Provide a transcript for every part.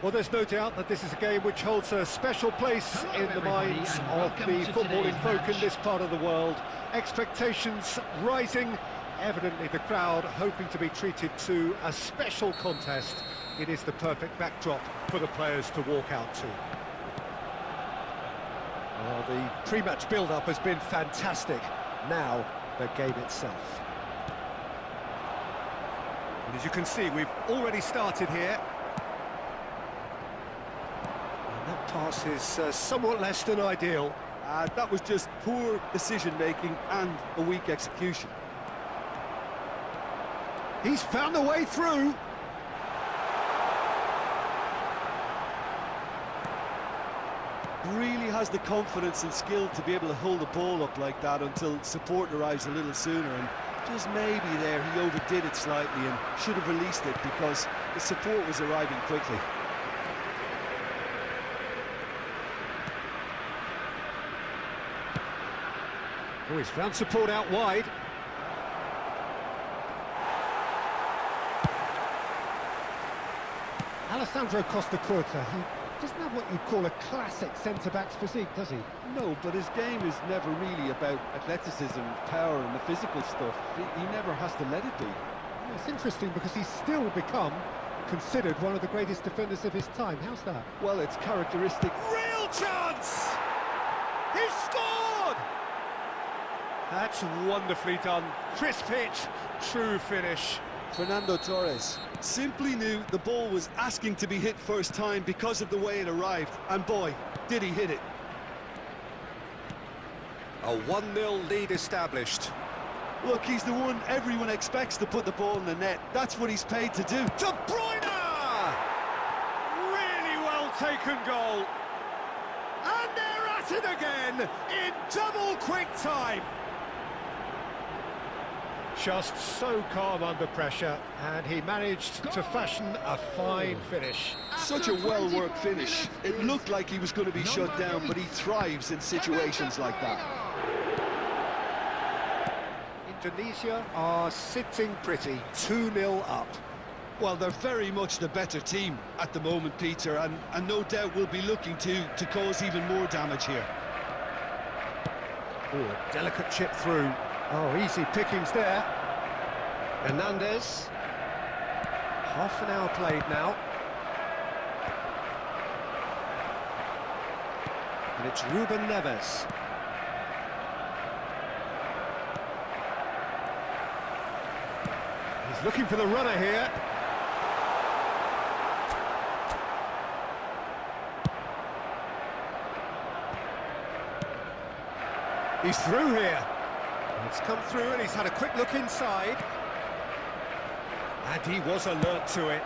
Well, there's no doubt that this is a game which holds a special place in the minds of the footballing folk in this part of the world. Expectations rising, evidently the crowd hoping to be treated to a special contest. It is the perfect backdrop for the players to walk out to. Well, the pre-match build-up has been fantastic. Now, the game itself. And as you can see, we've already started here. That pass is somewhat less than ideal. That was just poor decision-making and a weak execution. He's found a way through. Really has the confidence and skill to be able to hold the ball up like that until support arrives a little sooner, and just maybe there he overdid it slightly and should have released it because the support was arriving quickly. Oh, he's found support out wide. Alessandro Costacurta, he doesn't have what you'd call a classic centre-back's physique, does he? No, but his game is never really about athleticism, power and the physical stuff. He never has to let it be. Yeah, it's interesting because he's still become considered one of the greatest defenders of his time. How's that? Well, it's characteristic. Real chance! He scored! That's wonderfully done. Crisp hit, true finish. Fernando Torres simply knew the ball was asking to be hit first time because of the way it arrived, and boy, did he hit it. A 1-0 lead established. Look, he's the one everyone expects to put the ball in the net. That's what he's paid to do. De Bruyne! Really well taken goal. And they're at it again in double quick time. Just so calm under pressure, and he managed to fashion a fine finish. Such a well-worked finish. It looked like he was going to be shut down, but he thrives in situations like that. Indonesia are sitting pretty, 2-0 up. Well, they're very much the better team at the moment, Peter, and no doubt will be looking to cause even more damage here. Oh, a delicate chip through. Oh, easy pickings there. Hernandez. Half an hour played now. And it's Ruben Neves. He's looking for the runner here. He's through here. It's come through and he's had a quick look inside. And he was alert to it.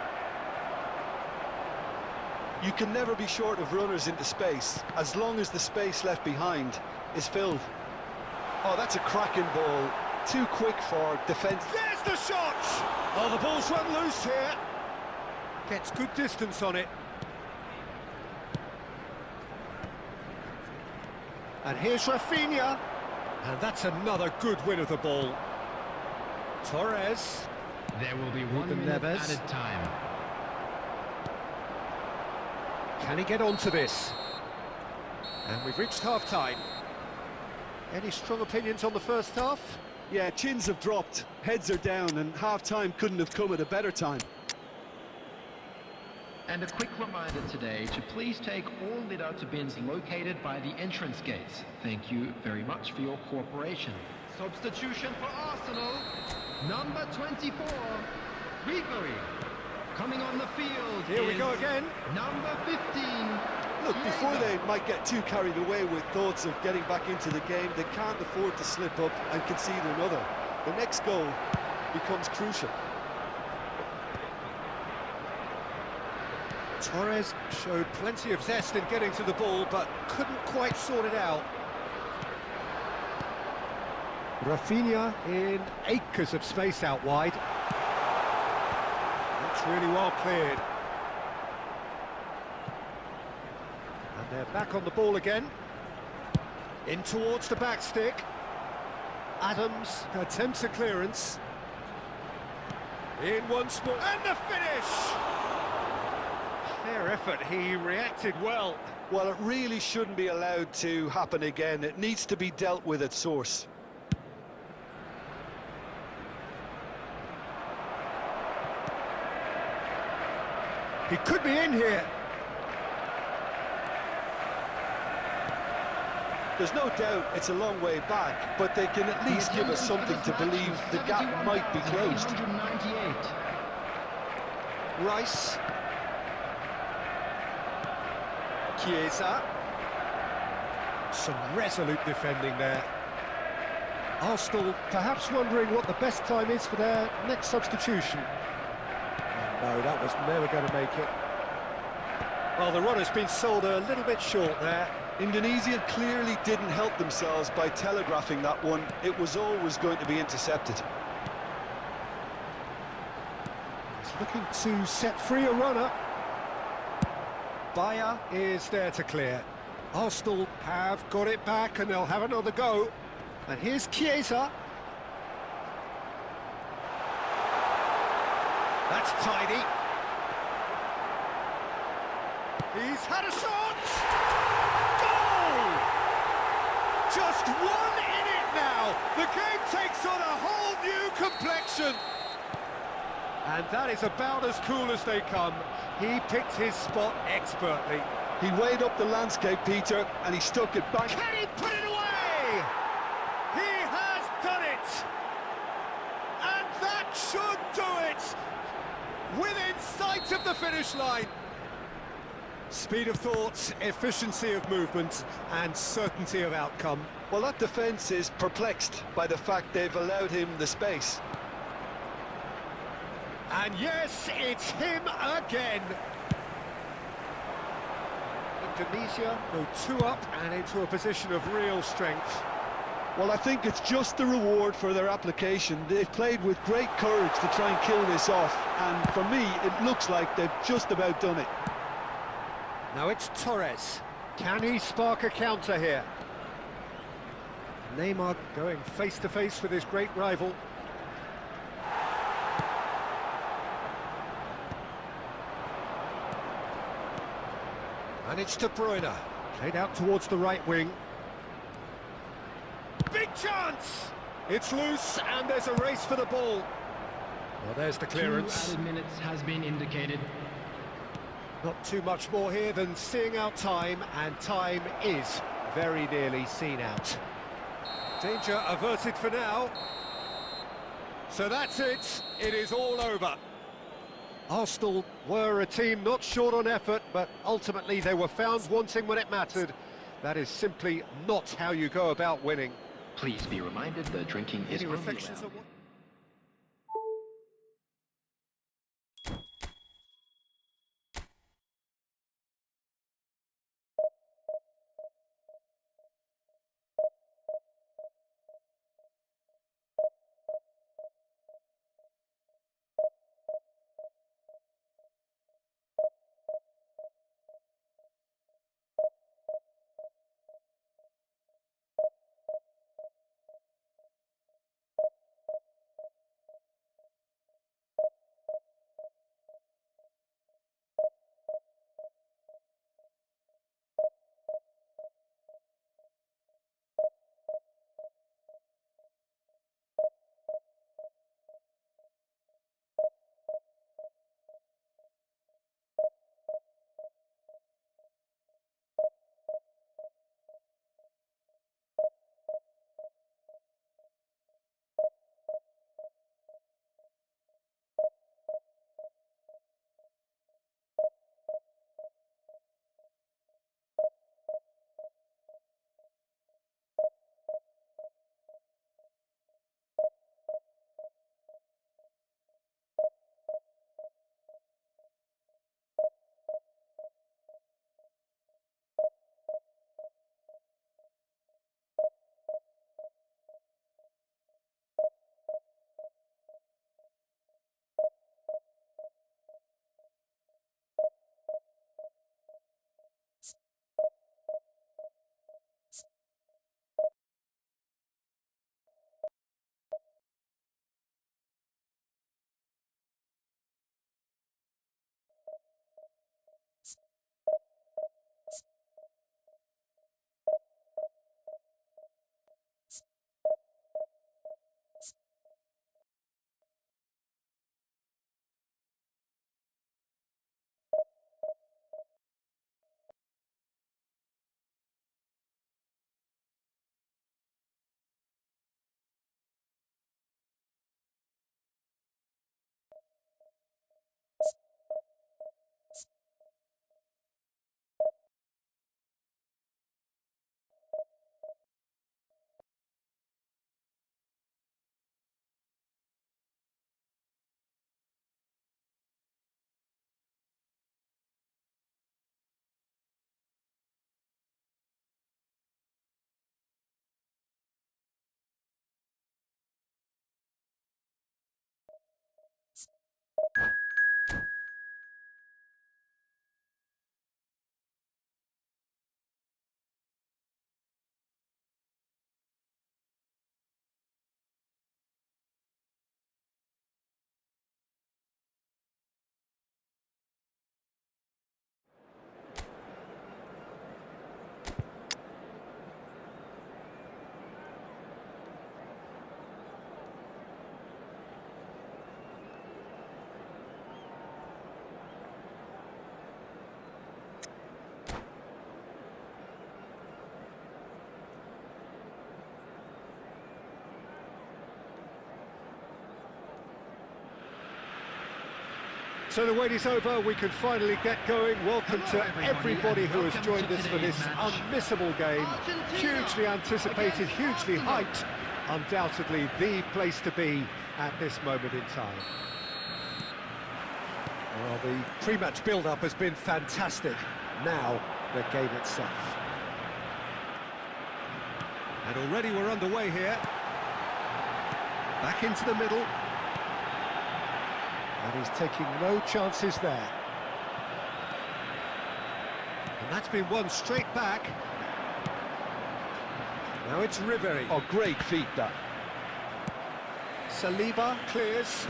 You can never be short of runners into space, as long as the space left behind is filled. Oh, that's a cracking ball. Too quick for defence. There's the shot! Oh, the ball's run loose here. Gets good distance on it. And here's Rafinha. And that's another good win of the ball. Torres. There will be 1 minute added time. Can he get onto this? And we've reached half-time. Any strong opinions on the first half? Yeah, chins have dropped, heads are down, and half-time couldn't have come at a better time. And a quick reminder today to please take all lit-out bins located by the entrance gates. Thank you very much for your cooperation. Substitution for Arsenal, number 24, Ribery. Coming on the field. Here we go again. Number 15. Look, before they might get too carried away with thoughts of getting back into the game, they can't afford to slip up and concede another. The next goal becomes crucial. Torres showed plenty of zest in getting to the ball, but couldn't quite sort it out. Rafinha in acres of space out wide. That's really well cleared. And they're back on the ball again. In towards the back stick. Adams attempts a clearance. In once more, and the finish! Fair effort, he reacted well. Well, it really shouldn't be allowed to happen again. It needs to be dealt with at source. He could be in here. There's no doubt it's a long way back, but they can at least give us something to believe the gap might be closed. 198. Rice. Chiesa. Some resolute defending there. Arsenal perhaps wondering what the best time is for their next substitution. No, that was never going to make it. Well, the run has been sold a little bit short there. Indonesia clearly didn't help themselves by telegraphing that one. It was always going to be intercepted. He's looking to set free a runner. Bayer is there to clear. Arsenal have got it back and they'll have another go. And here's Chiesa. That's tidy. He's had a shot! Goal! Just one in it now. The game takes on a whole new complexion. And that is about as cool as they come. He picked his spot expertly. He weighed up the landscape, Peter, and he stuck it back. Can he put it away? He has done it! And that should do it! Within sight of the finish line. Speed of thought, efficiency of movement, and certainty of outcome. Well, that defence is perplexed by the fact they've allowed him the space. And yes, it's him again. Indonesia go 2 up and into a position of real strength. Well, I think it's just the reward for their application. They've played with great courage to try and kill this off, and for me, it looks like they've just about done it. Now it's Torres. Can he spark a counter here? Neymar going face-to-face with his great rival. And it's De Bruyne, played out towards the right wing. Big chance! It's loose, and there's a race for the ball. Well, there's the clearance. 2 added minutes has been indicated. Not too much more here than seeing out time, and time is very nearly seen out. Danger averted for now. So that's it. It is all over. Arsenal were a team not short on effort, but ultimately they were found wanting when it mattered. That is simply not how you go about winning. Please be reminded that drinking is Any only reflections allowed on what... So the wait is over, we can finally get going. Welcome to everybody who has joined us for this unmissable game. Hugely anticipated, hugely hyped. Undoubtedly the place to be at this moment in time. Well, the pre-match build-up has been fantastic. Now, the game itself. And already we're underway here. Back into the middle. And he's taking no chances there. And that's been won straight back. Now it's Ribéry. Oh, great feat, that. Saliba clears.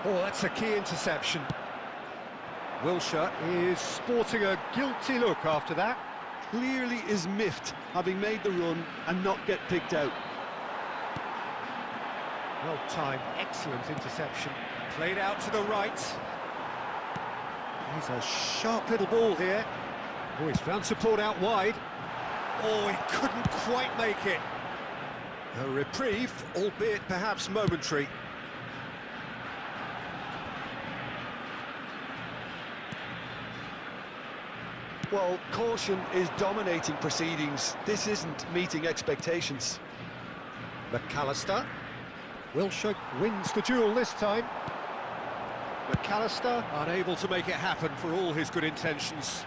Oh, that's a key interception. Wilshere is sporting a guilty look after that. Clearly is miffed, having made the run and not get picked out. Well timed, excellent interception. Played out to the right. He's a sharp little ball here. Oh, he's found support out wide. Oh, he couldn't quite make it. A reprieve, albeit perhaps momentary. Well, caution is dominating proceedings. This isn't meeting expectations. McAllister. Wilshere wins the duel this time. McAllister unable to make it happen for all his good intentions.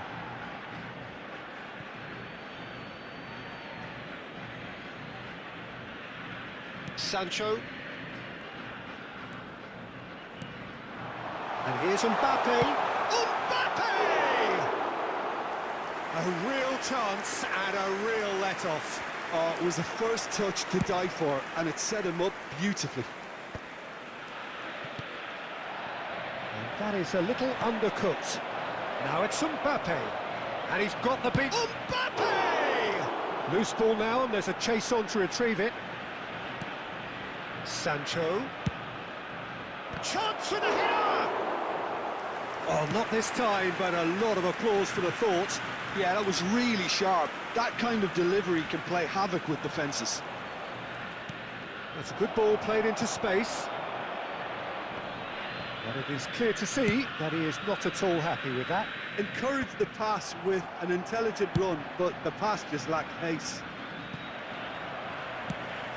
Sancho. And here's Mbappe. A real chance and a real let-off. Oh, it was the first touch to die for, and it set him up beautifully. And that is a little undercooked. Now it's Mbappe. And he's got the big... Mbappe! Loose ball now, and there's a chase on to retrieve it. Sancho. Chance for the header! Oh, not this time, but a lot of applause for the thought. Yeah, that was really sharp. That kind of delivery can play havoc with defences. That's a good ball played into space. But it is clear to see that he is not at all happy with that. Encouraged the pass with an intelligent run, but the pass just lacked pace.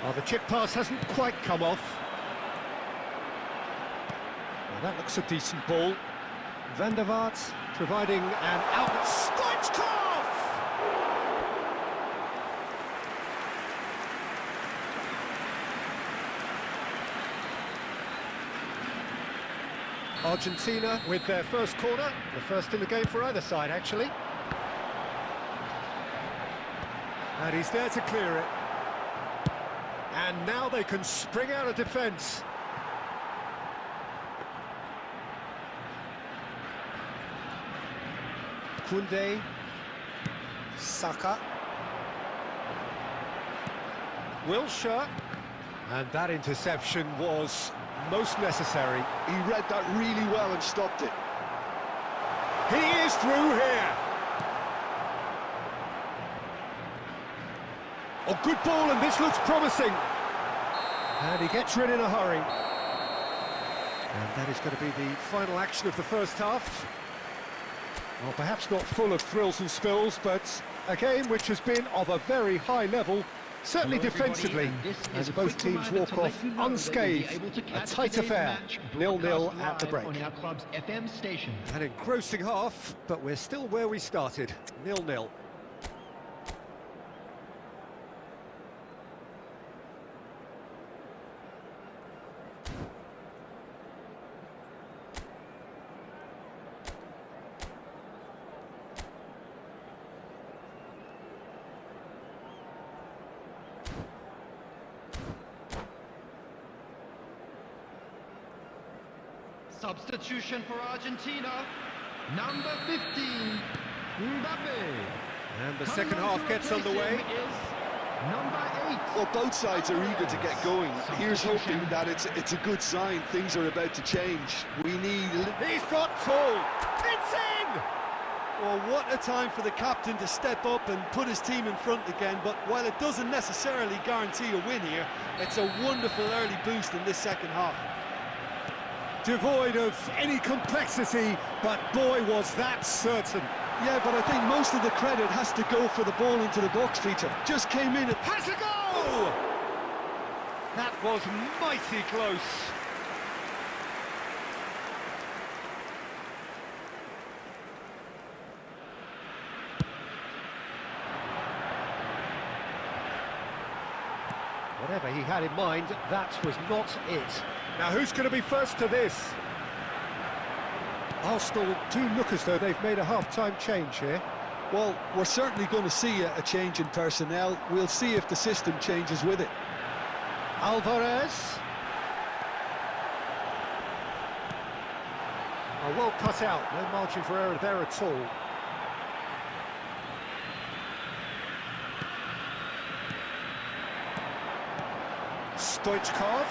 Oh, the chip pass hasn't quite come off. Well, that looks a decent ball. Van der Vaart providing an outlet. Stoichkov! Argentina with their first corner, the first in the game for either side, actually. And he's there to clear it. And now they can spring out of defence. Koundé, Saka, Wilshere, and that interception was most necessary. He read that really well and stopped it. He is through here. Oh, good ball, and this looks promising. And he gets rid in a hurry. And that is going to be the final action of the first half. Well, perhaps not full of thrills and spills, but a game which has been of a very high level, certainly defensively, as both teams walk off unscathed. A tight affair, 0-0 at the break. An engrossing half, but we're still where we started, 0-0. Substitution for Argentina, number 15, Mbappe. And the second half gets underway. Number 8. Well, both sides are eager to get going. Here's hoping that it's a good sign. Things are about to change. We need... He's got full. It's in! Well, what a time for the captain to step up and put his team in front again, but while it doesn't necessarily guarantee a win here, it's a wonderful early boost in this second half. Devoid of any complexity, but boy was that certain. Yeah, but I think most of the credit has to go for the ball into the box, Peter. Just came in. Has a goal! That was mighty close. Whatever he had in mind, that was not it. Now who's going to be first to this? Arsenal do look as though they've made a half-time change here. Well, we're certainly going to see a change in personnel. We'll see if the system changes with it. Alvarez. Oh, well cut out, no margin for error there at all. Stoichkov.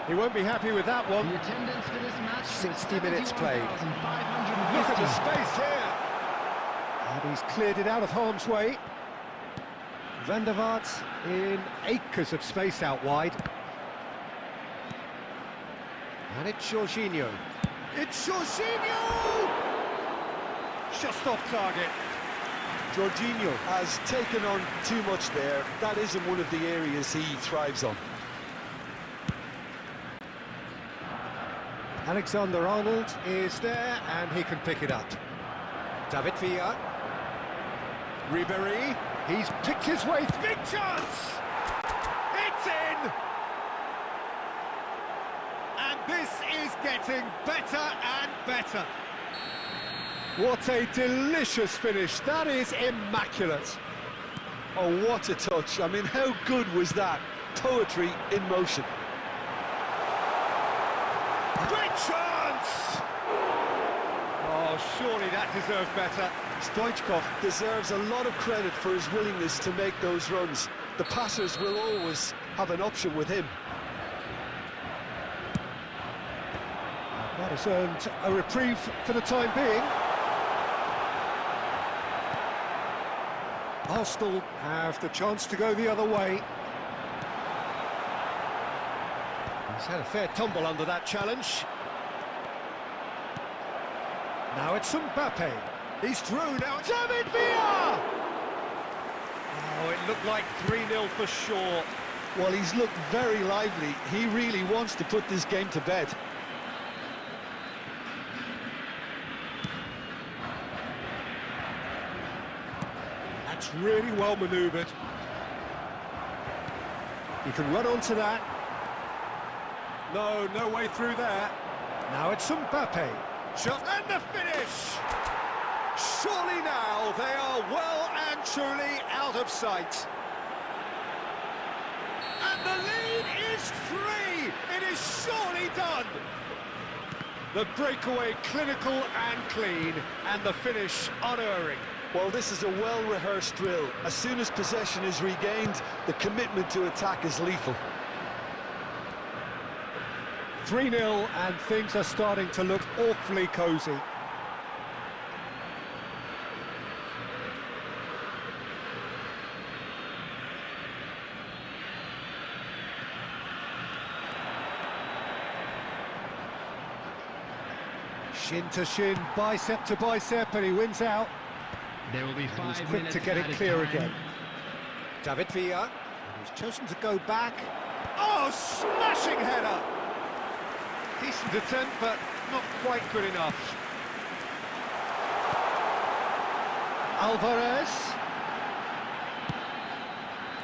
He won't be happy with that one. The attendance for this match, 60 minutes played. 71,550. Look at the space here. And he's cleared it out of harm's way. Van der Vaart in acres of space out wide. And it's Jorginho. It's Jorginho! Just off target. Jorginho has taken on too much there. That isn't one of the areas he thrives on. Alexander-Arnold is there, and he can pick it up. David Villa. Ribéry. He's picked his way. Big chance! It's in! And this is getting better and better. What a delicious finish. That is immaculate. Oh, what a touch. I mean, how good was that? Poetry in motion. Great chance! Oh, surely that deserved better. Stoichkov deserves a lot of credit for his willingness to make those runs. The passers will always have an option with him. That has earned a reprieve for the time being. Arsenal have the chance to go the other way. He's had a fair tumble under that challenge. Now it's Mbappe. He's through now. David Villa! Oh, it looked like 3-0 for sure. Well, he's looked very lively. He really wants to put this game to bed. That's really well manoeuvred. You can run onto that. No way through there. Now it's Mbappe. Shot and the finish! Surely now they are well and truly out of sight. And the lead is 3! It is surely done! The breakaway clinical and clean, and the finish unerring. Well, this is a well-rehearsed drill. As soon as possession is regained, the commitment to attack is lethal. 3-0, and things are starting to look awfully cosy. Shin to shin, bicep to bicep, and he wins out. There will be He's 5 quick minutes to get it added clear time. again. David Villa, and he's chosen to go back. Oh, smashing header! Decent attempt, but not quite good enough. Alvarez.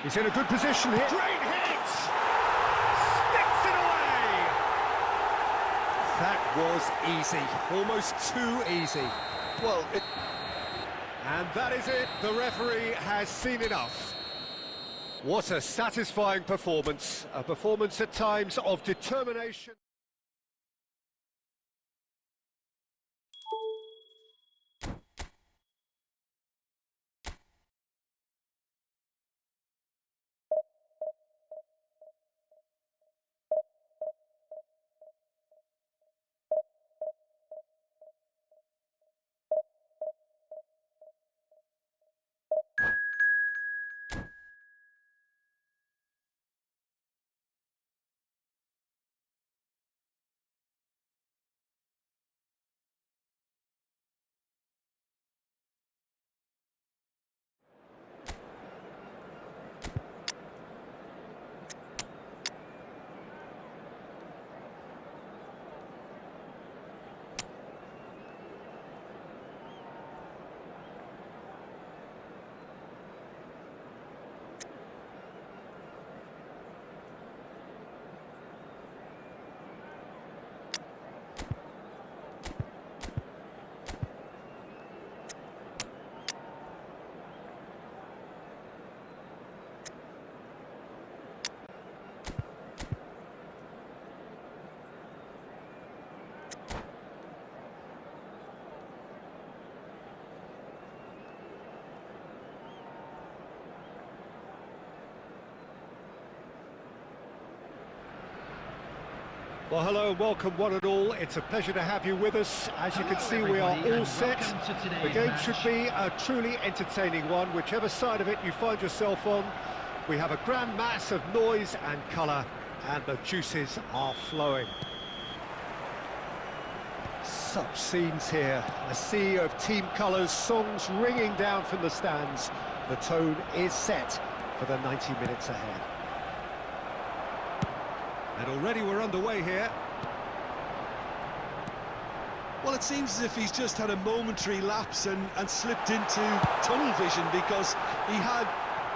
He's in a good position here. Great hit! Sticks it away! That was easy. Almost too easy. Well, And that is it. The referee has seen enough. What a satisfying performance. A performance at times of determination. Well, hello and welcome one and all. It's a pleasure to have you with us. As you can see, we are all set. The game should be a truly entertaining one, whichever side of it you find yourself on. We have a grand mass of noise and colour, and the juices are flowing. Such scenes here, a sea of team colours, songs ringing down from the stands. The tone is set for the 90 minutes ahead. And already we're underway here. Well, it seems as if he's just had a momentary lapse and slipped into tunnel vision, because he had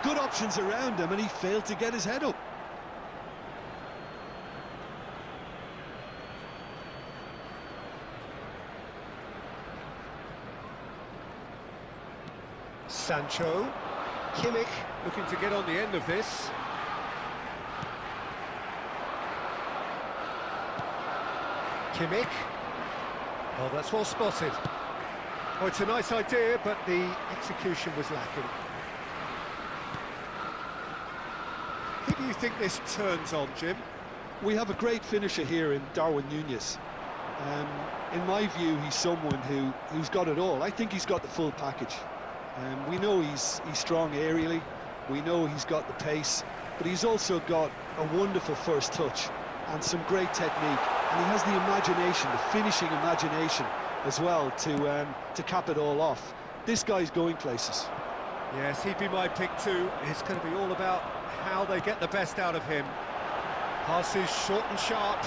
good options around him and he failed to get his head up. Sancho, Kimmich looking to get on the end of this. Kimmich. Oh, that's well spotted. Oh, it's a nice idea, but the execution was lacking. Who do you think this turns on, Jim? We have a great finisher here in Darwin Núñez. In my view, he's someone who's got it all. I think he's got the full package. We know he's strong aerially, we know he's got the pace, but he's also got a wonderful first touch and some great technique, and he has the imagination, the finishing imagination as well to cap it all off. This guy's going places. Yes, he'd be my pick too. It's going to be all about how they get the best out of him. Passes short and sharp.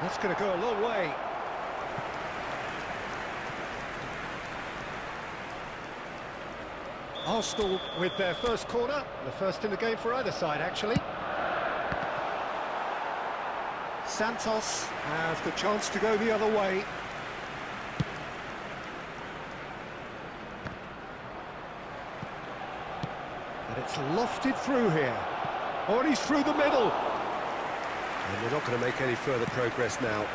That's going to go a long way. Arsenal with their first corner, the first in the game for either side, actually. Santos has the chance to go the other way. And it's lofted through here. Oh, and he's through the middle. And they're not going to make any further progress now.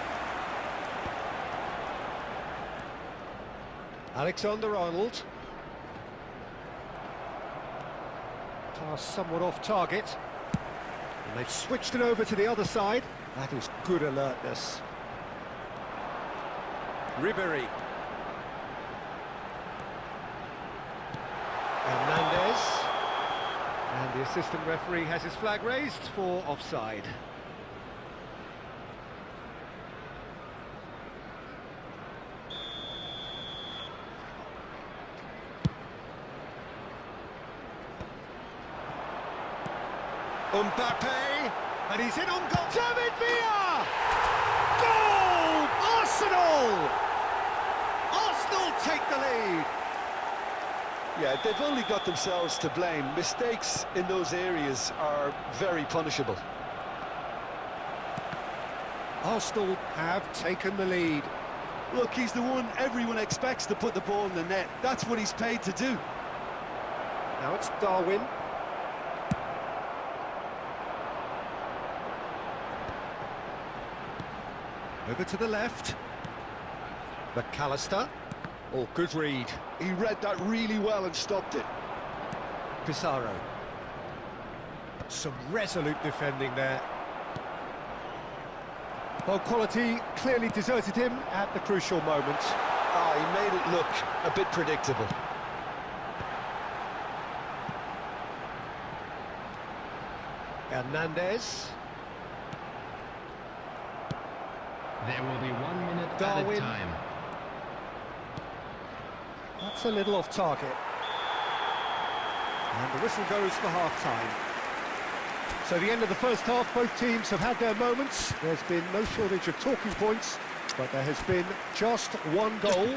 Alexander-Arnold. Pass somewhat off target. And they've switched it over to the other side. That is good alertness. Ribéry. Hernandez. And the assistant referee has his flag raised for offside. Mbappe, and he's in on goal. David Villa! Goal! Arsenal! Arsenal take the lead. Yeah, they've only got themselves to blame. Mistakes in those areas are very punishable. Arsenal have taken the lead. Look, he's the one everyone expects to put the ball in the net. That's what he's paid to do. Now it's Darwin. Over to the left. McAllister. Oh, good read. He read that really well and stopped it. Pizarro. Some resolute defending there. Well, quality clearly deserted him at the crucial moment. He made it look a bit predictable. Hernandez. There will be 1 minute Darwin. added time. That's a little off target. And the whistle goes for half-time. So the end of the first half, both teams have had their moments. There's been no shortage of talking points, but there has been just one goal,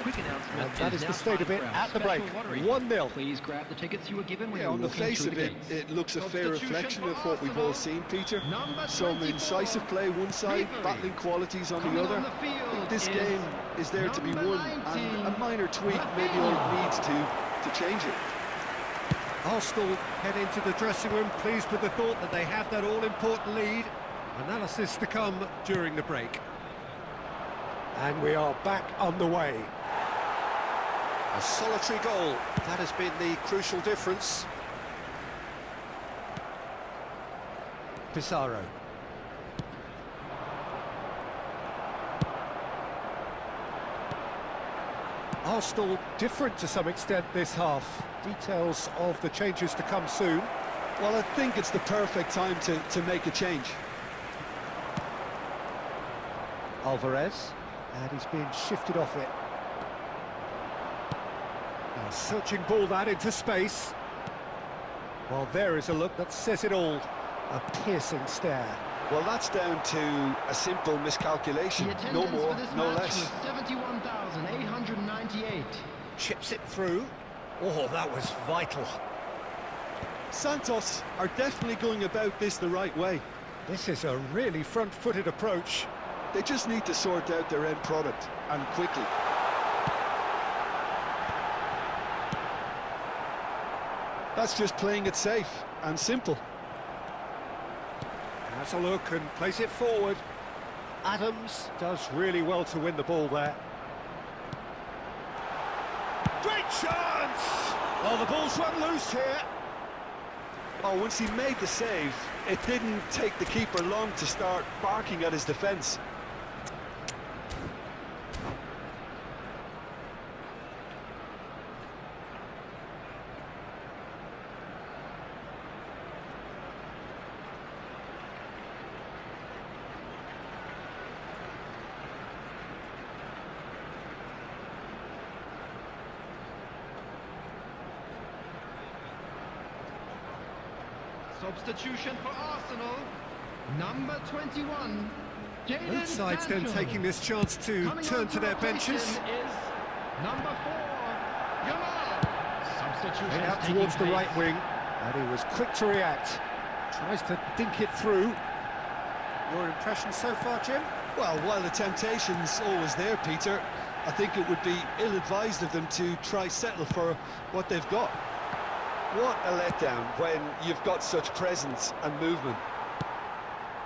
and that is the state of it at the break. 1-0. Please grab the tickets you were given when Yeah, you on were the walking face through of the it, gates. it looks a fair reflection of what we've all seen, Peter. Some 24, incisive play one side, Ribéry. battling qualities on Coming the other. on the field I think this is game is there to be won, and a minor tweak maybe all it needs to change it. Arsenal head into the dressing room pleased with the thought that they have that all-important lead. Analysis to come during the break. And we are back underway. A solitary goal, that has been the crucial difference. Pizarro. Arsenal different to some extent this half. Details of the changes to come soon. Well, I think it's the perfect time to make a change. Alvarez, and he's being shifted off it. A searching ball that into space. Well, there is a look that says it all. A piercing stare. Well, that's down to a simple miscalculation. No more, no less. 71,898. Chips it through. Oh, that was vital. Santos are definitely going about this the right way. This is a really front-footed approach. They just need to sort out their end product, and quickly. That's just playing it safe and simple. Has a look and plays it forward. Adams does really well to win the ball there. Great chance! Oh, the ball's run loose here. Oh, once he made the save, it didn't take the keeper long to start barking at his defence. Substitution for Arsenal, number 21. Both sides then taking this chance to turn to their benches. Is number 4, Yamal. Substitution Out towards the right wing, and he was quick to react. Tries to dink it through. Your impression so far, Jim? Well, while the temptation's always there, Peter, I think it would be ill-advised of them to try settle for what they've got. What a letdown when you've got such presence and movement.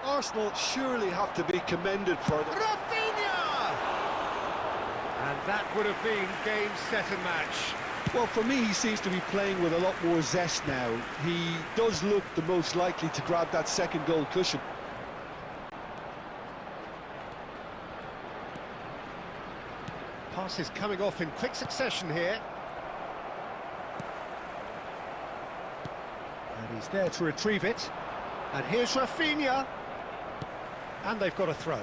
Arsenal surely have to be commended for them. Rafinha! And that would have been game, set and match. Well, for me, he seems to be playing with a lot more zest now. He does look the most likely to grab that second goal cushion. Passes coming off in quick succession here. And he's there to retrieve it. And here's Rafinha. And they've got a throw.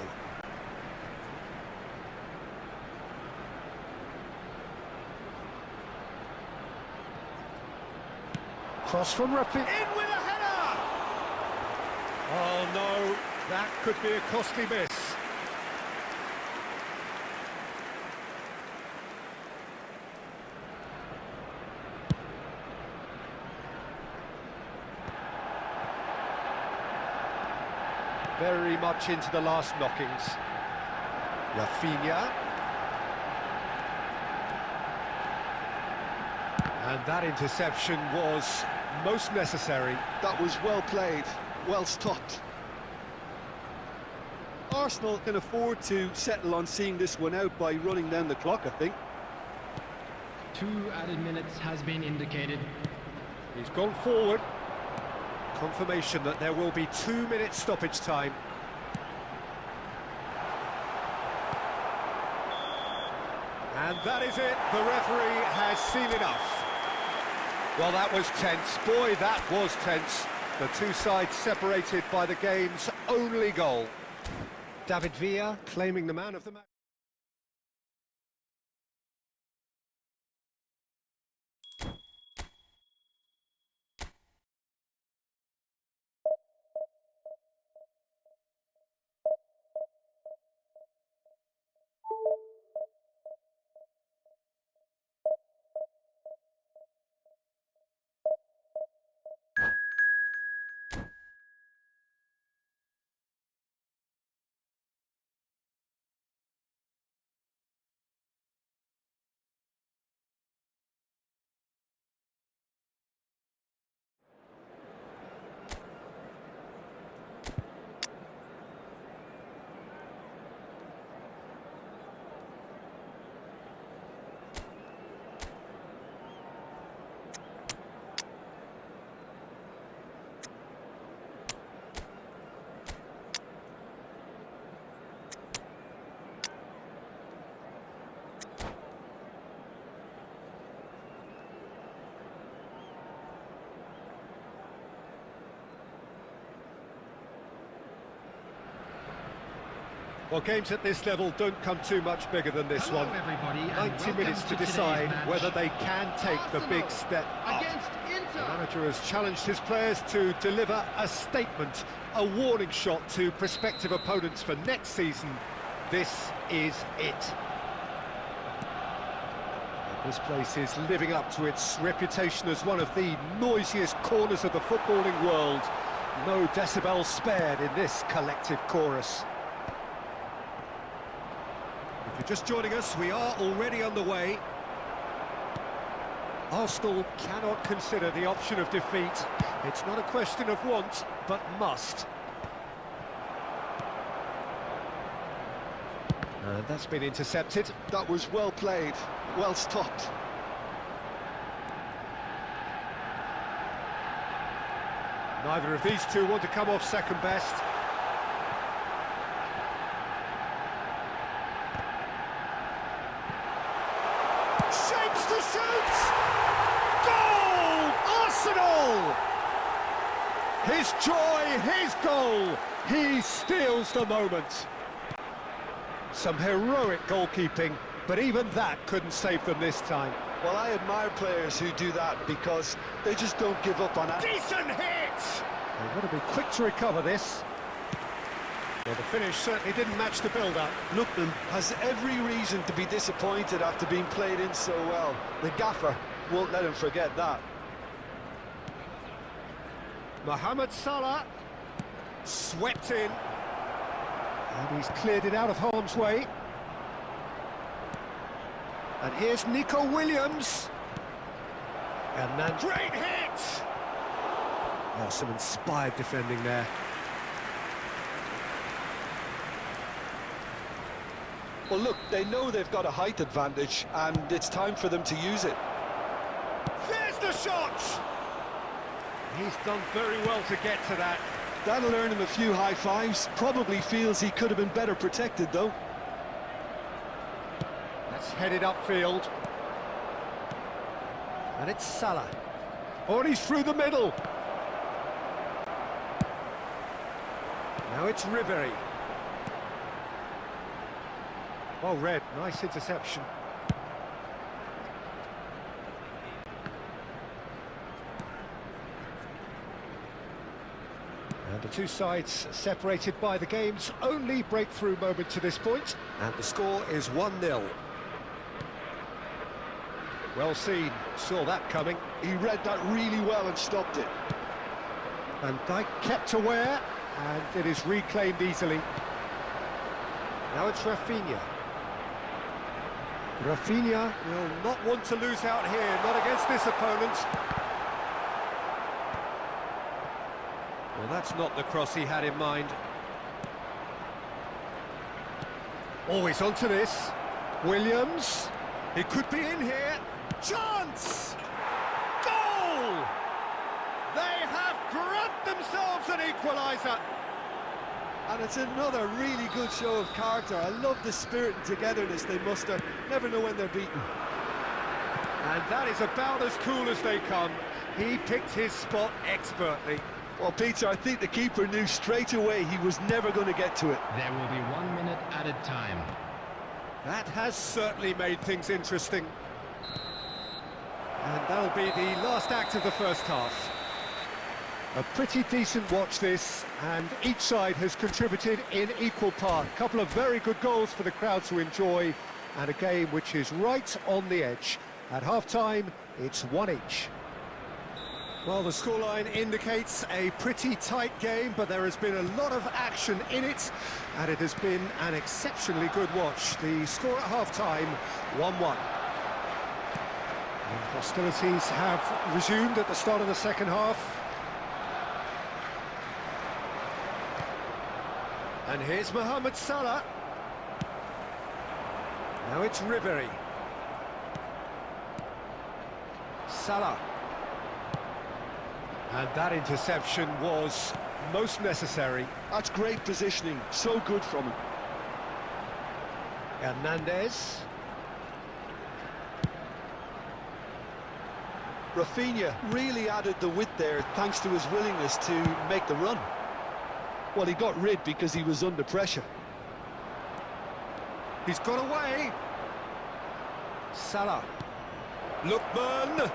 Cross from Rafinha. In with a header! Oh no, that could be a costly miss. Very much into the last knockings. Rafinha. And that interception was most necessary. That was well played, well stopped. Arsenal can afford to settle on seeing this one out by running down the clock, I think. 2 added minutes has been indicated. He's gone forward. Confirmation that there will be 2 minutes stoppage time. And that is it. The referee has seen enough. Well, that was tense. Boy, that was tense. The two sides separated by the game's only goal. David Villa claiming the man of the match. Well, games at this level don't come too much bigger than this Hello, one. everybody, and 90 welcome minutes to today's decide match. whether they can take the big Arsenal step up. against Inter. The manager has challenged his players to deliver a statement, a warning shot to prospective opponents for next season. This is it. This place is living up to its reputation as one of the noisiest corners of the footballing world. No decibels spared in this collective chorus. If you're just joining us, we are already underway. Arsenal cannot consider the option of defeat. It's not a question of want, but must. And that's been intercepted. That was well played, well stopped. Neither of these two want to come off second best. Shapes to shoot! Goal! Arsenal! His joy, his goal. He steals the moment. Some heroic goalkeeping, but even that couldn't save them this time. Well, I admire players who do that because they just don't give up on it. Decent hit! They've got to be quick to recover this. Well, the finish certainly didn't match the build-up. Lookman has every reason to be disappointed after being played in so well. The gaffer won't let him forget that. Mohamed Salah swept in. And he's cleared it out of harm's way. And here's Nico Williams. And then great hit! Oh, some inspired defending there. Well, look, they know they've got a height advantage, and it's time for them to use it. There's the shot! He's done very well to get to that. That'll earn him a few high fives. Probably feels he could have been better protected, though. That's headed upfield. And it's Salah. Oh, and he's through the middle. Now it's Ribery. Well read, nice interception. And the two sides separated by the game's only breakthrough moment to this point. And the score is 1-0. Well seen, saw that coming. He read that really well and stopped it. And Dijk kept aware, and it is reclaimed easily. Now it's Rafinha. Rafinha will not want to lose out here, not against this opponent. Well, that's not the cross he had in mind. Always onto this. Williams. He could be in here. Chance! Goal! They have grabbed themselves an equaliser. And it's another really good show of character. I love the spirit and togetherness they muster. Never know when they're beaten. And that is about as cool as they come. He picked his spot expertly. Well, Peter, I think the keeper knew straight away he was never going to get to it. There will be 1 minute added time. That has certainly made things interesting. And that'll be the last act of the first half. A pretty decent watch this, and each side has contributed in equal part. A couple of very good goals for the crowd to enjoy, and a game which is right on the edge. At half-time, it's 1 each. Well, the scoreline indicates a pretty tight game, but there has been a lot of action in it, and it has been an exceptionally good watch. The score at half-time, 1-1. And hostilities have resumed at the start of the second half. And here's Mohamed Salah. Now it's Ribery. Salah. And that interception was most necessary. That's great positioning, so good from him. Hernandez. Rafinha really added the width there thanks to his willingness to make the run. Well, he got rid because he was under pressure. He's got away. Salah. Lookman.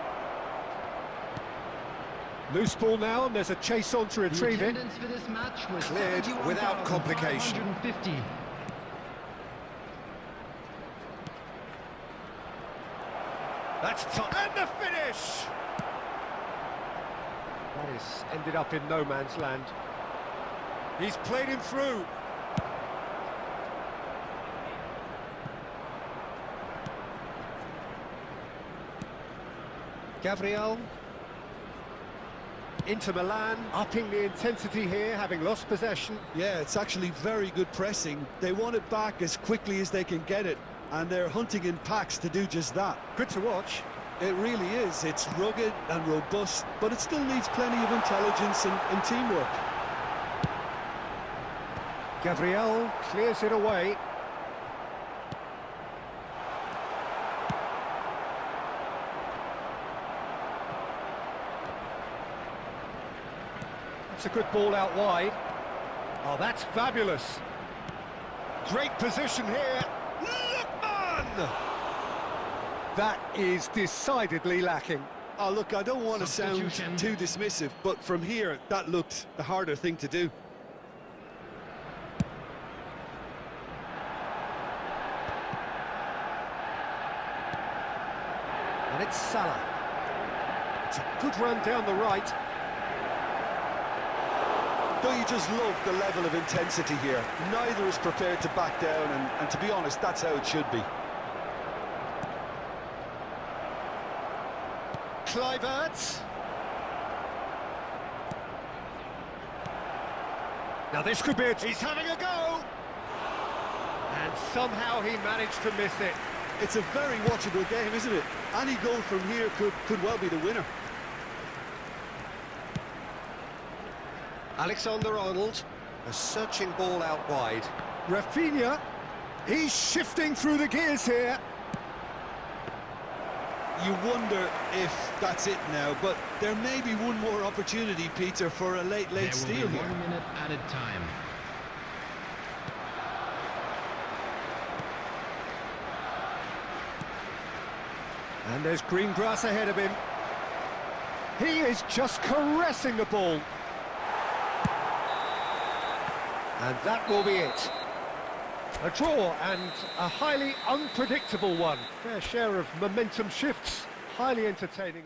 Loose ball now, and there's a chase on to retrieve it. Attendance for this match was Cleared without complication. 71,550. That's top. And the finish! That is ended up in no man's land. He's played him through. Gabriel. Inter Milan, upping the intensity here, having lost possession. Yeah, it's actually very good pressing. They want it back as quickly as they can get it, and they're hunting in packs to do just that. Good to watch. It really is. It's rugged and robust, but it still needs plenty of intelligence and teamwork. Gabriel clears it away. That's a good ball out wide. Oh, that's fabulous. Great position here. Lookman! That is decidedly lacking. Oh, look, I don't want to sound Substitution. too dismissive, but from here, that looked the harder thing to do. And it's Salah. It's a good run down the right. Don't you just love the level of intensity here? Neither is prepared to back down, and to be honest, that's how it should be. Kluivert. Now this could be it. He's having a go. And somehow he managed to miss it. It's a very watchable game, isn't it? Any goal from here could well be the winner. Alexander-Arnold, a searching ball out wide. Rafinha, he's shifting through the gears here. You wonder if that's it now, but there may be one more opportunity, Peter, for a late There steal will be here. 1 minute added time. And there's green grass ahead of him. He is just caressing the ball. And that will be it. A draw, and a highly unpredictable one. Fair share of momentum shifts, highly entertaining.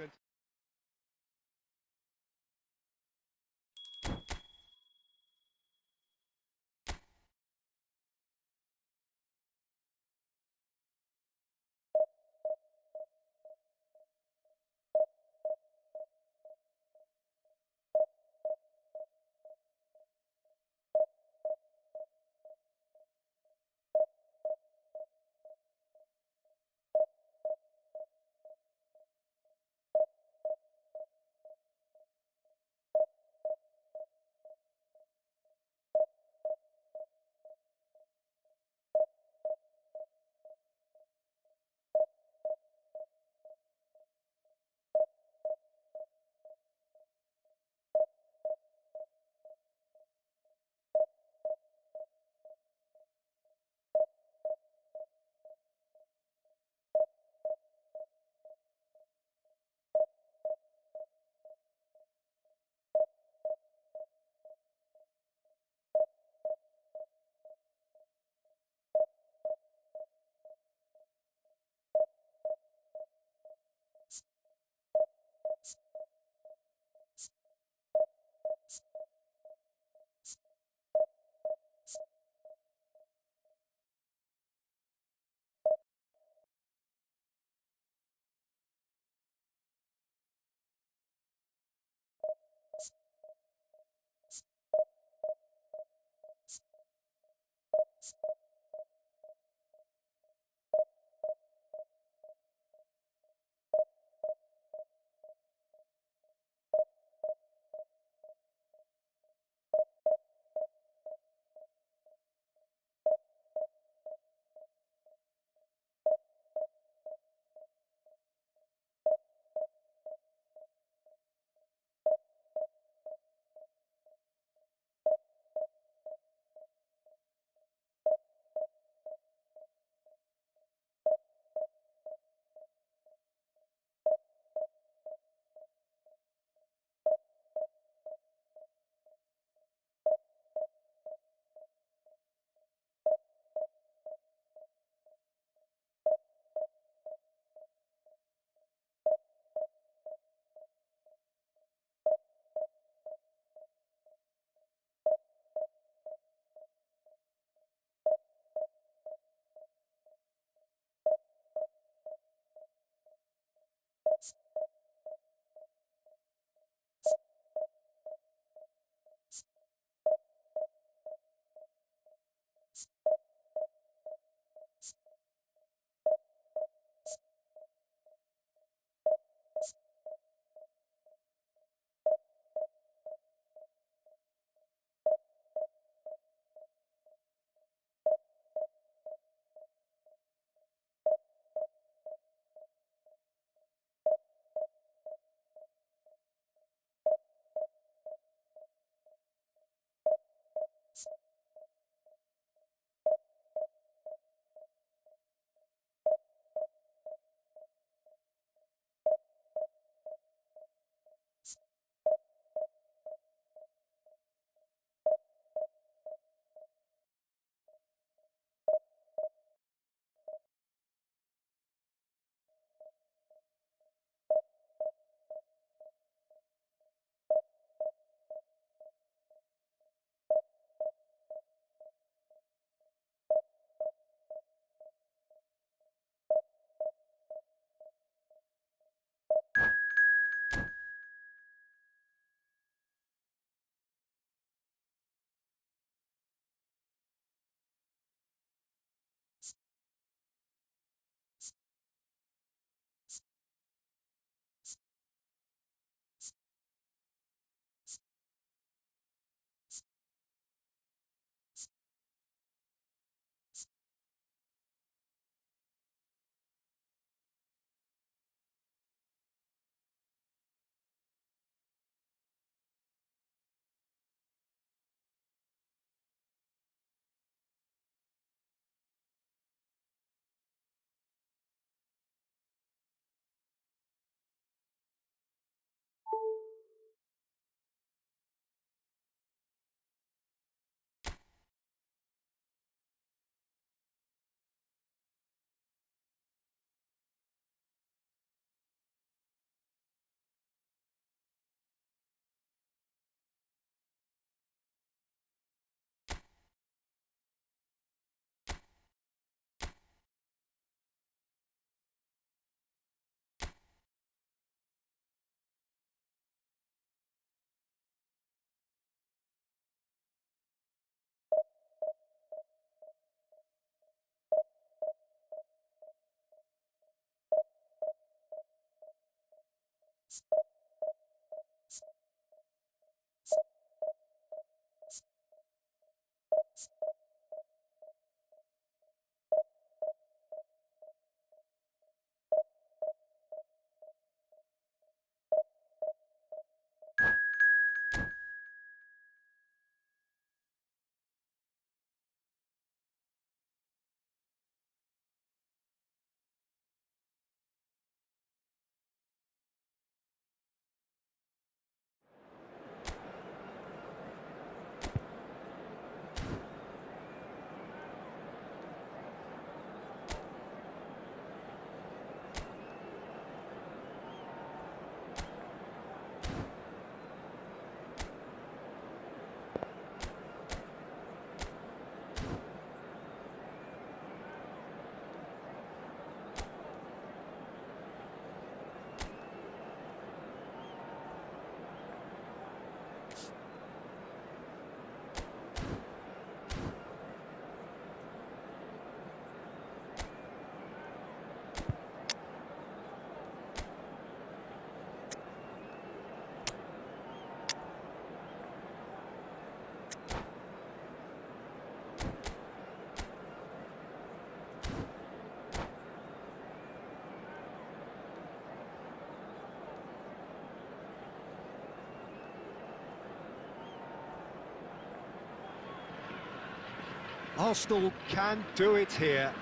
Arsenal can do it here.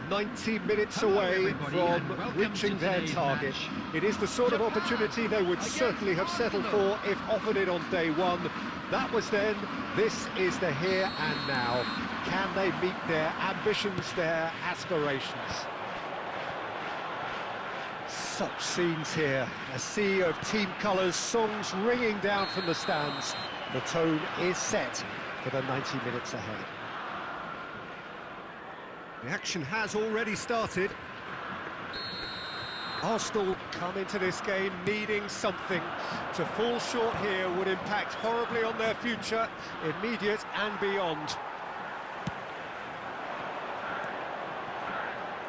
90 minutes Hello, away everybody, and from welcome reaching to their today's target. match. It is the sort of Japan opportunity they would against certainly have settled Arsenal. for if offered it on day one. That was then, this is the here and now. Can they meet their ambitions, their aspirations? Such scenes here, a sea of team colours, songs ringing down from the stands. The tone is set for the 90 minutes ahead. The action has already started. Arsenal come into this game needing something. To fall short here would impact horribly on their future, immediate and beyond.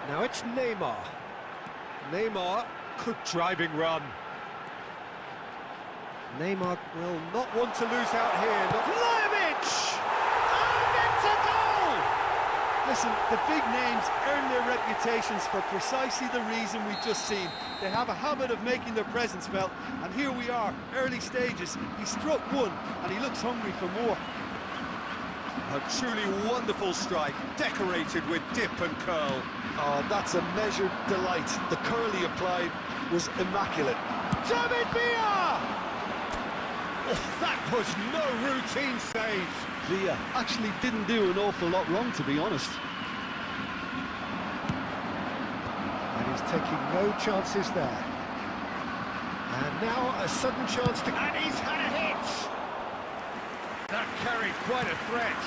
Now it's Neymar. Neymar could driving run. Neymar will not want to lose out here. Vlahovic! And it's a goal! Listen, the big names earn their reputations for precisely the reason we've just seen. They have a habit of making their presence felt, and here we are, early stages. He struck one, and he looks hungry for more. A truly wonderful strike, decorated with dip and curl. Oh, that's a measured delight. The curl he applied was immaculate. David Villa! Oh, that was no routine save. Villa actually didn't do an awful lot wrong, to be honest. And he's taking no chances there. And now a sudden chance to... And he's had a hit! That carried quite a threat.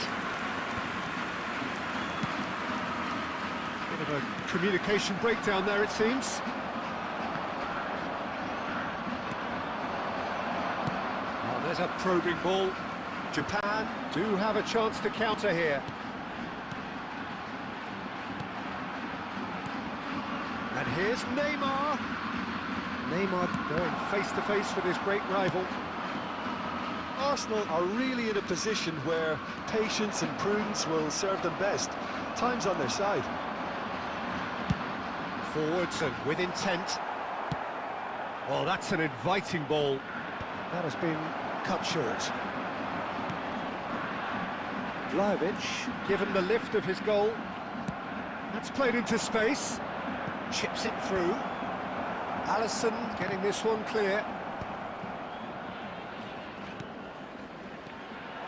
Bit of a communication breakdown there, it seems. Oh, there's a probing ball. Japan do have a chance to counter here. And here's Neymar. Neymar going face-to-face with his great rival. Arsenal are really in a position where patience and prudence will serve them best. Time's on their side. Forwards and with intent. Well, that's an inviting ball. That has been cut short. Vlahovic, given the lift of his goal. That's played into space. Chips it through. Alisson getting this one clear.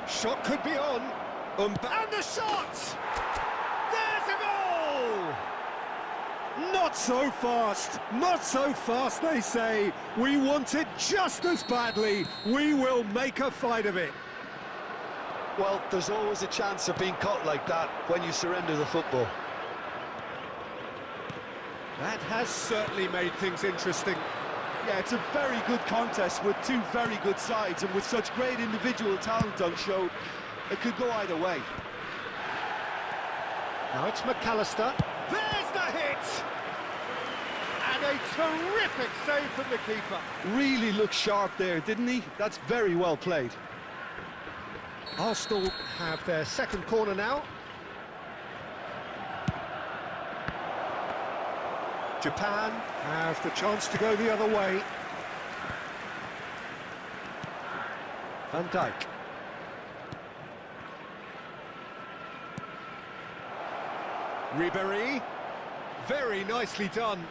Shot could be on. And the shot! There's a goal! Not so fast, not so fast, they say. We want it just as badly. We will make a fight of it. Well, there's always a chance of being caught like that when you surrender the football. That has certainly made things interesting. Yeah, it's a very good contest with two very good sides, and with such great individual talent on show, it could go either way. Now it's McAllister. There's the hit! And a terrific save from the keeper. Really looked sharp there, didn't he? That's very well played. Arsenal have their second corner now. Japan have the chance to go the other way. Van Dijk. Ribéry. Very nicely done.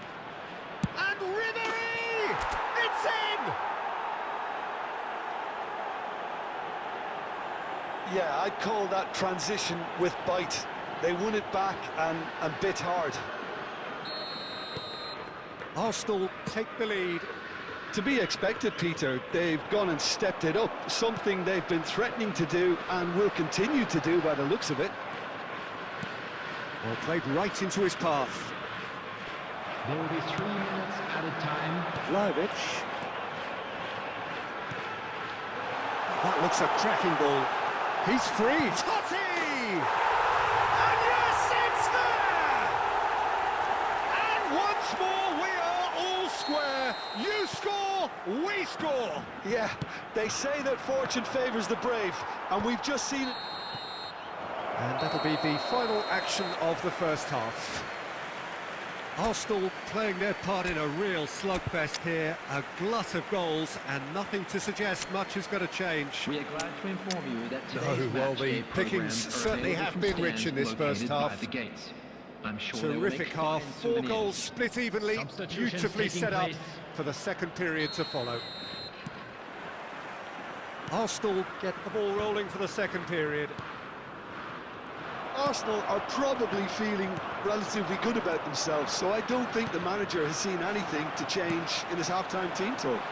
And Ribéry! It's in! Yeah, I'd call that transition with bite. They won it back and bit hard. Arsenal take the lead. To be expected, Peter. They've gone and stepped it up, something they've been threatening to do and will continue to do by the looks of it. Well, played right into his path. There will be 3 minutes added time. Vlahovic. That looks a cracking ball. He's free. Totti! And yes, it's there! And once more we are all square. You score, we score. Yeah, they say that fortune favours the brave, and we've just seen it. And that'll be the final action of the first half. Arsenal playing their part in a real slugfest here, a glut of goals, and nothing to suggest much is going to change. We are glad to inform you that today's well, the matchday pickings programs are certainly available have from been rich stands in this first located half. by the gates. I'm sure they will Terrific make half, fine 4 souvenirs. goals split evenly, Substitutions beautifully taking set up place. for the second period to follow. Arsenal get the ball rolling for the second period. Arsenal are probably feeling relatively good about themselves, so I don't think the manager has seen anything to change in his half-time team talk.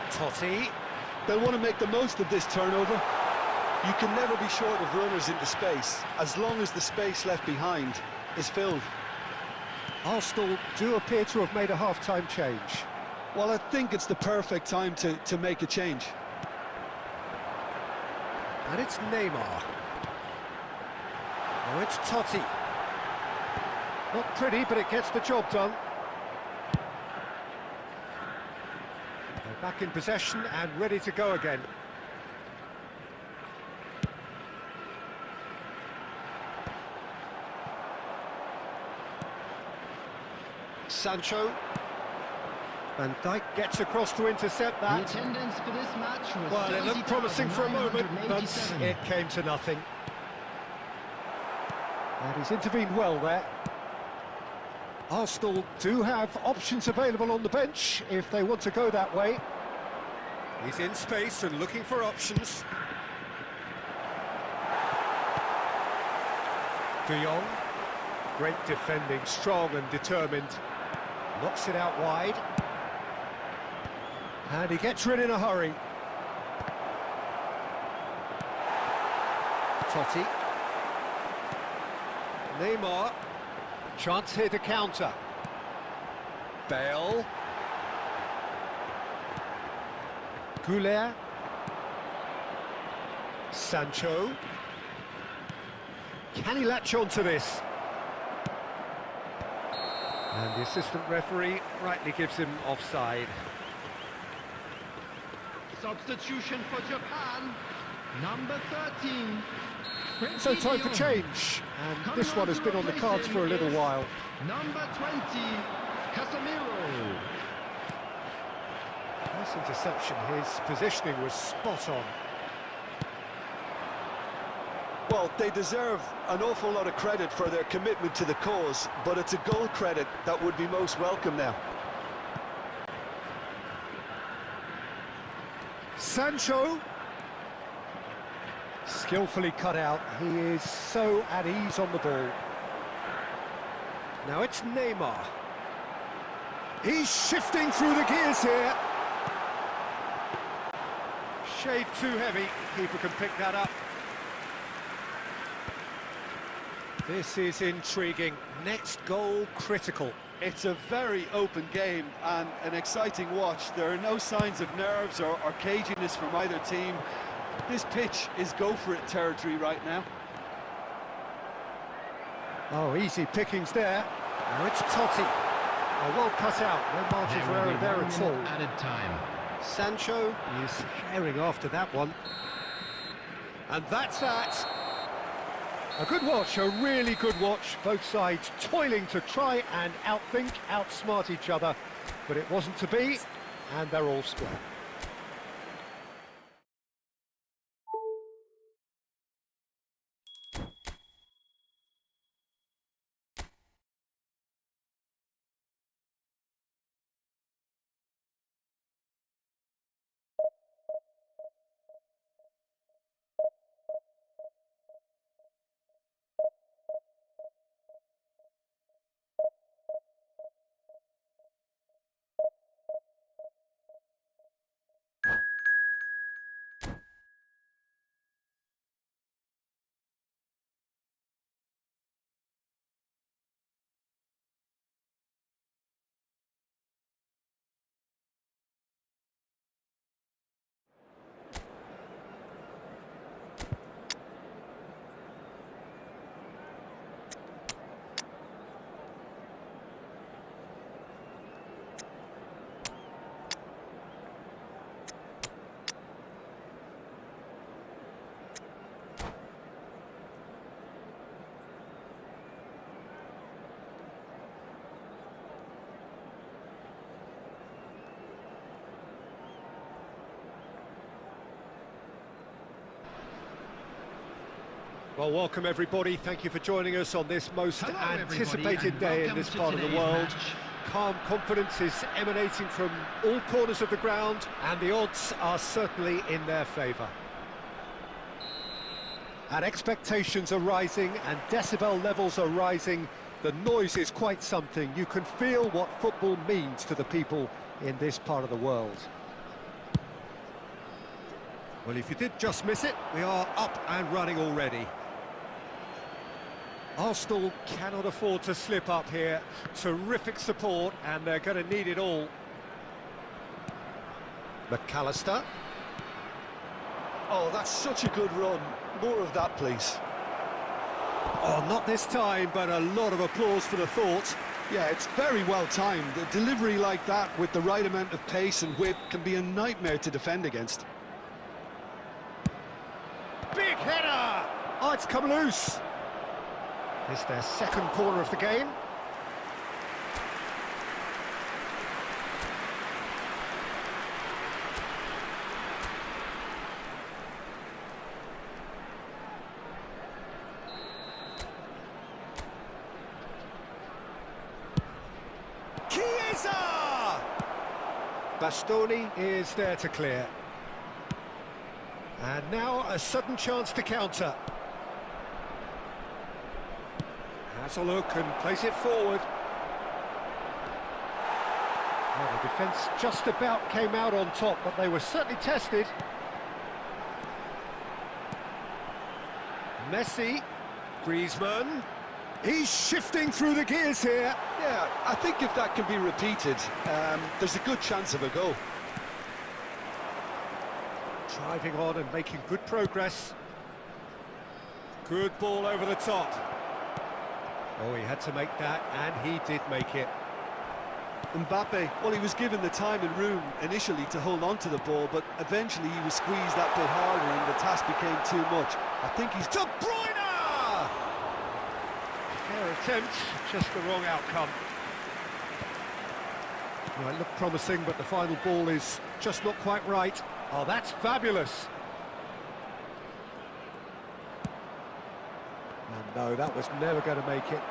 Totti, They'll want to make the most of this turnover. You can never be short of runners into space, as long as the space left behind is filled. Arsenal do appear to have made a half-time change. Well, I think it's the perfect time to make a change. And it's Neymar. Now it's Totti. Not pretty, but it gets the job done. They're back in possession and ready to go again. Sancho. Van Dijk gets across to intercept The that. attendance for this match was Well, it looked promising for a moment, but 70,987. it came to nothing. And he's intervened well there. Arsenal do have options available on the bench if they want to go that way. He's in space and looking for options. De Jong. Great defending, strong and determined. Knocks it out wide. And he gets rid in a hurry. Totti. Neymar. Chance here to counter. Bale. Goulet. Sancho. Can he latch on to this? And the assistant referee rightly gives him offside. Substitution for Japan, number 13. So time for change, and this one has been on the cards for a little while. Number 20, Casemiro. Nice interception, his positioning was spot on. Well, they deserve an awful lot of credit for their commitment to the cause, but it's a goal credit that would be most welcome now. Sancho. Skillfully cut out, he is so at ease on the ball. Now it's Neymar. He's shifting through the gears here. Shade too heavy, keeper can pick that up. This is intriguing. Next goal critical. It's a very open game and an exciting watch. There are no signs of nerves or caginess from either team. This pitch is go-for-it territory right now. Oh, easy pickings there. Now it's Totti. Oh, well cut out, no margin for error there at all. Added time. Sancho is herring after that one. And that's that. A good watch, a really good watch. Both sides toiling to try and outthink, outsmart each other. But it wasn't to be, and they're all square. Well, welcome everybody. Thank you for joining us on this most Hello, anticipated everybody, day in and this welcome part to of the today's world. match. Calm confidence is emanating from all corners of the ground, and the odds are certainly in their favour. And expectations are rising, and decibel levels are rising. The noise is quite something. You can feel what football means to the people in this part of the world. Well, if you did just miss it, we are up and running already. Arsenal cannot afford to slip up here. Terrific support, and they're going to need it all. McAllister. Oh, that's such a good run. More of that, please. Oh, not this time, but a lot of applause for the thought. Yeah, it's very well timed. A delivery like that with the right amount of pace and whip can be a nightmare to defend against. Big header! Oh, it's come loose. It's their second corner of the game. Chiesa! Bastoni is there to clear. And now a sudden chance to counter. Has a look and plays it forward. Well, the defence just about came out on top, but they were certainly tested. Messi, Griezmann, he's shifting through the gears here. Yeah, I think if that can be repeated, there's a good chance of a goal. Driving on and making good progress. Good ball over the top. Oh, he had to make that, and he did make it. Mbappe, well, he was given the time and room initially to hold on to the ball, but eventually he was squeezed that bit harder and the task became too much. I think he's... De Bruyne! Fair attempt, just the wrong outcome. Well, it looked promising, but the final ball is just not quite right. Oh, that's fabulous. And no, that was never going to make it.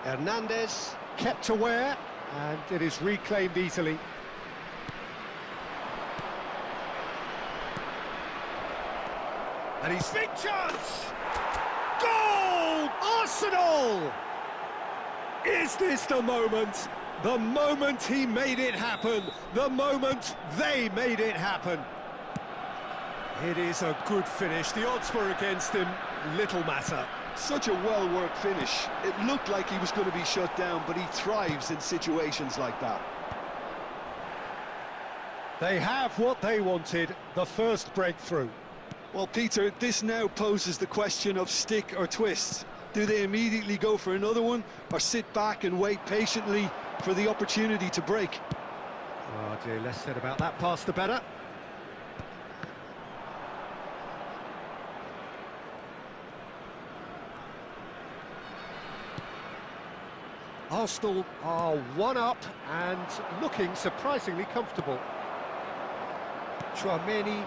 Hernandez kept aware, and it is reclaimed easily. And he's big chance! Goal! Arsenal! Is this the moment? The moment he made it happen. The moment they made it happen. It is a good finish. The odds were against him. Little matter. Such a well-worked finish. It looked like he was going to be shut down, but he thrives in situations like that. They have what they wanted, the first breakthrough. Well, Peter, this now poses the question of stick or twist. Do they immediately go for another one, or sit back and wait patiently for the opportunity to break? Oh dear, less said about that pass the better. Arsenal are one up and looking surprisingly comfortable. Tchouaméni,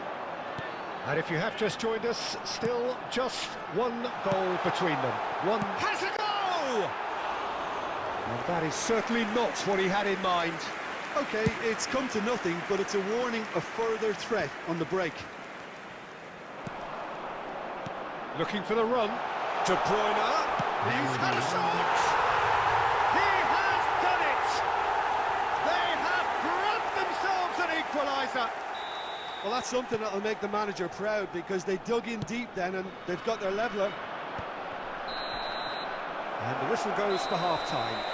and if you have just joined us, still just one goal between them. One has a go! And that is certainly not what he had in mind. Okay, it's come to nothing, but it's a warning of further threat on the break. Looking for the run. De Bruyne, he's had a shot! He has done it! They have grabbed themselves an equaliser. Well, that's something that'll make the manager proud, because they dug in deep then and they've got their leveller. And the whistle goes for half-time.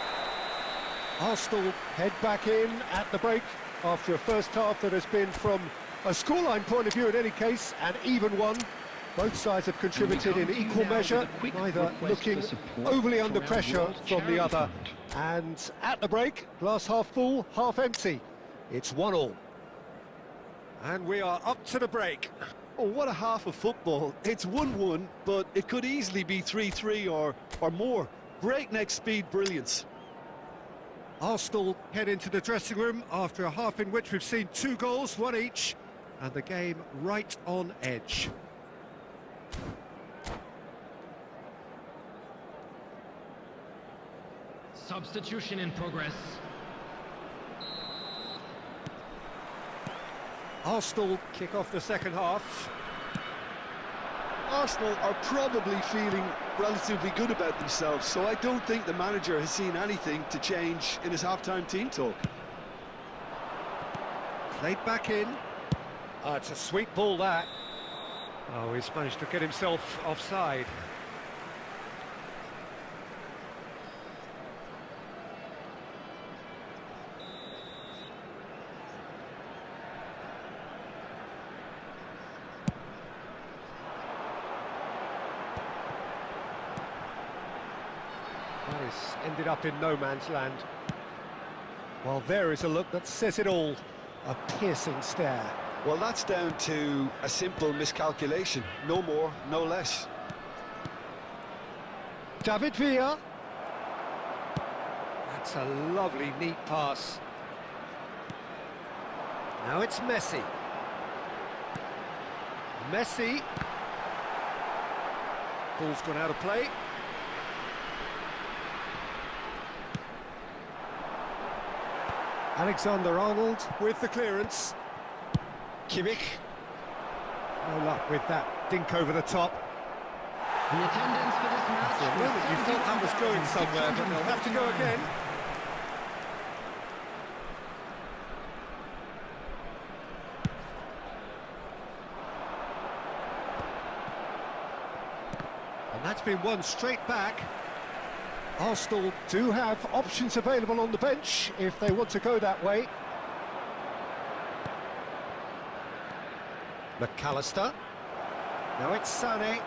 Arsenal head back in at the break after a first half that has been, from a scoreline point of view in any case, an even one. Both sides have contributed in equal measure, neither looking overly under pressure from the other. And at the break, glass half full, half empty. It's 1-1. And we are up to the break. Oh, what a half of football. It's 1-1, but it could easily be 3-3 or more. Breakneck speed brilliance. Arsenal head into the dressing room after a half in which we've seen 2 goals, one each. And the game right on edge. Substitution in progress. Arsenal kick off the second half. Arsenal are probably feeling relatively good about themselves, so I don't think the manager has seen anything to change in his half-time team talk. Played back in. It's a sweet ball, that. Oh, he's managed to get himself offside. That has ended up in no man's land. Well, there is a look that says it all. A piercing stare. Well, that's down to a simple miscalculation. No more, no less. David Villa. That's a lovely, neat pass. Now it's Messi. Messi. Ball's gone out of play. Alexander-Arnold with the clearance. Kimmich. No luck with that dink over the top. The attendance for this match. For a moment you thought that was going somewhere, but they'll have to go again. And that's been won straight back. Arsenal do have options available on the bench if they want to go that way. McAllister. Now it's Sané.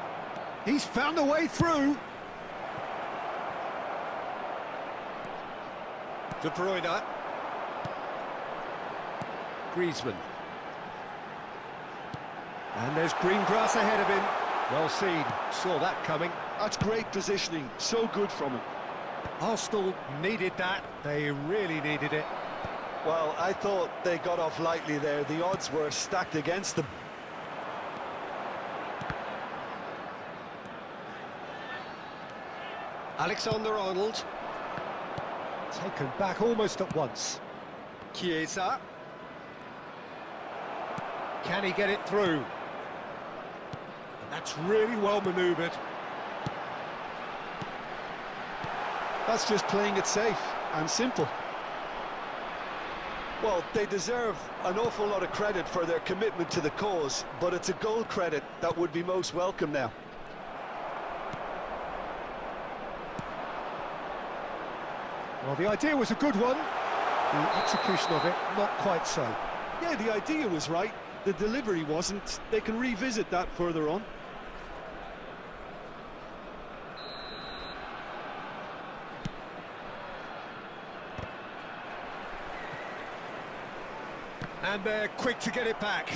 He's found a way through. De Bruyne. Griezmann. And there's green grass ahead of him. Well seen. Saw that coming. That's great positioning. So good from him. Arsenal needed that. They really needed it. Well, I thought they got off lightly there. The odds were stacked against them. Alexander-Arnold. Taken back almost at once. Chiesa. Can he get it through? And that's really well manoeuvred. That's just playing it safe and simple. Well, they deserve an awful lot of credit for their commitment to the cause, but it's a goal credit that would be most welcome now. Well, the idea was a good one. The execution of it, not quite so. Yeah, the idea was right. The delivery wasn't. They can revisit that further on. And they're quick to get it back.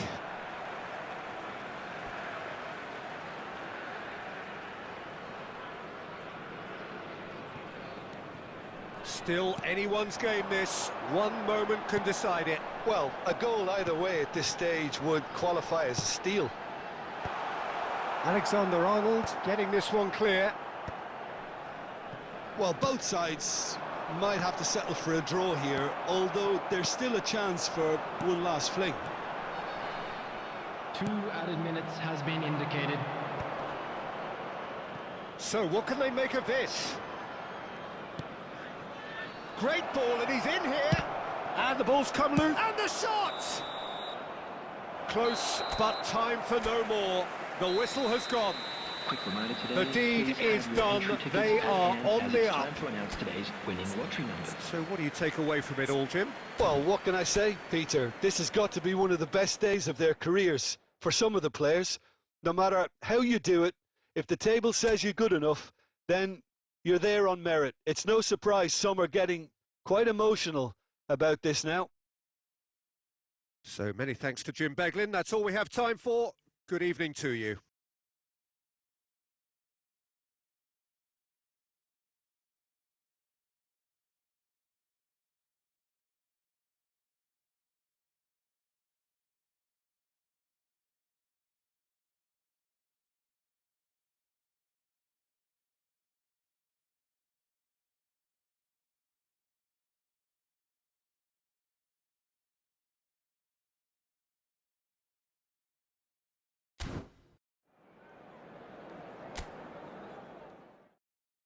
Still anyone's game, this. One moment can decide it. Well, a goal either way at this stage would qualify as a steal. Alexander-Arnold getting this one clear. Well, both sides might have to settle for a draw here, although there's still a chance for one last fling. 2 added minutes has been indicated. So what can they make of this? Great ball, and he's in here. And the ball's come loose. And the shot! Close, but time for no more. The whistle has gone. Quick reminder today, The deed is done. They are on the up. Time to announce today's winning lottery numbers. So what do you take away from it all, Jim? Well, what can I say, Peter? This has got to be one of the best days of their careers for some of the players. No matter how you do it, if the table says you're good enough, then you're there on merit. It's no surprise some are getting quite emotional about this now. So many thanks to Jim Beglin. That's all we have time for. Good evening to you.